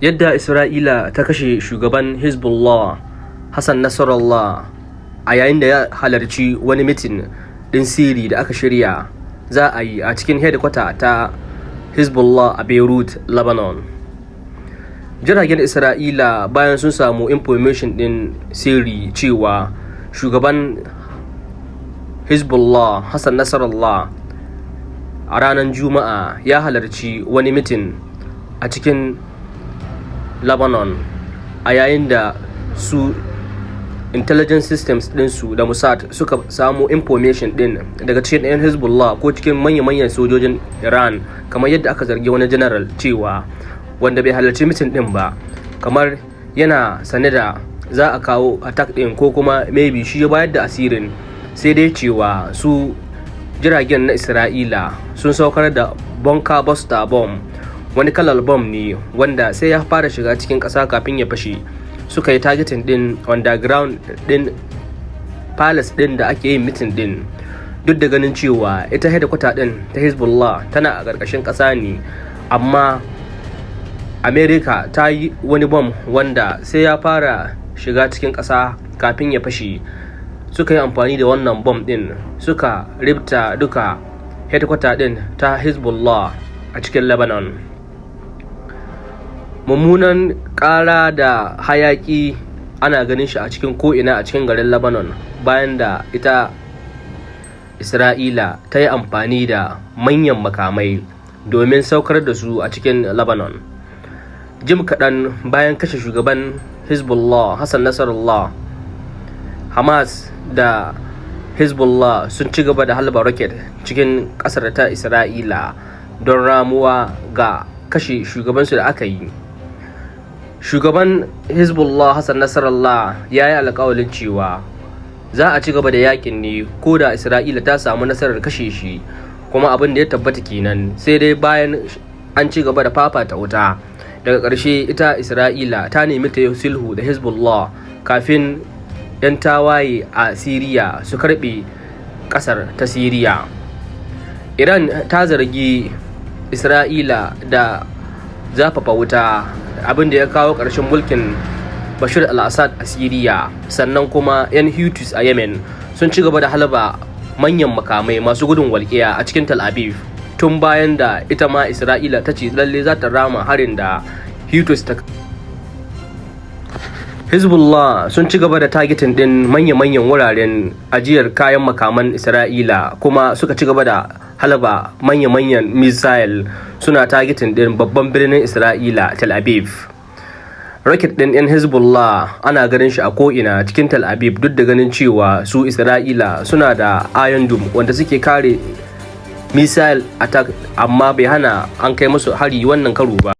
Yadda Isra'ila ta kashe shugaban Hezbollah Hassan Nasrallah a yayin da ya halarci wani mitin ɗin sirri da aka shirya za a yi a cikin hedikwata ta Hezbollah a Beirut, Lebanon. Jiragen Isra'ila bayan sun samu information ɗin sirri cewa shugaban Hezbollah Hassan Nasrallah a ranar Juma'a ya halarci wani mitin a cikin Lebanon a yayin da su intelligence systems ɗinsu da Mossad suka samu information ɗin daga cikin 'yan Hezbollah ko cikin manya-manyan sojojin Iran, kamar yadda aka zargi wani general cewa wanda bai halarci mitin ɗin ba, kamar yana sane da za a kawo attack ɗin ko kuma maybe shi ya bayar da asirin, sai dai cewa su jiragen na Isra'ila sun saukar da bunker buster bomb, wani kalar bomb ne wanda sai ya fara shiga cikin ƙasa kafin ya fashe. Suka yi targeting din underground din palace din da ake yin mitin din, duk da ganin cewa ita hedikwata din ta Hezbollah tana a ƙarƙashin ƙasa ne, amma America ta yi wani bomb wanda sai ya fara shiga cikin ƙasa kafin ya fashe. Suka yi amfani da wannan bomb din suka ribta duka hedikwata din ta Hezbollah a cikin Lebanon. Mummunan ƙara da hayaƙi ana ganin shi a cikin ko'ina a cikin garin Lebanon bayan da ita Isra'ila ta yi amfani da manyan makamai domin saukar da su a cikin Lebanon. Jim kaɗan bayan kashe shugaban Hezbollah Hassan Nasrallah, Hamas da Hezbollah sun ci gaba da halba rocket cikin ƙasar ta Isra'ila don ramuwa ga kashe shugabansu da aka yi. Shugaban Hezbollah Hassan Nasrallah ya yi alƙawalin cewa za a ci gaba da yakin ne ko da Isra'ila ta samu nasarar kashe shi, kuma abin da ya tabbata kenan, sai dai bayan an ci gaba da fafata wuta. Daga ƙarshe ita Isra'ila ta nemi ta yi sulhu da Hezbollah kafin 'yan tawaye a Siriya su karɓe ƙasar ta Siriya. Iran ta zargi Isra'ila da zafafa wuta, abin da ya kawo ƙarshen mulkin Bashar al-Assad a Siriya. Sannan kuma 'yan Houthis a Yemen sun ci gaba da halba manyan makamai masu gudun walƙiya a cikin Tel Aviv, tun bayan da ita ma Isra'ila ta ce lalle za ta rama harin da Houthis ta. Hezbollah sun ci gaba da targeting din manya-manyan wuraren ajiyar kayan makaman Isra'ila, kuma suka ci gaba da halba manya-manyan missile suna targeting din babban birnin Isra'ila, Tel Aviv. Rocket din 'yan Hezbollah ana ganin shi a ko'ina cikin Tel Aviv, duk da ganin cewa su Isra'ila suna da Iron Dome wanda suke kare missile attack, amma bai hana an kai musu hari wannan karo ba.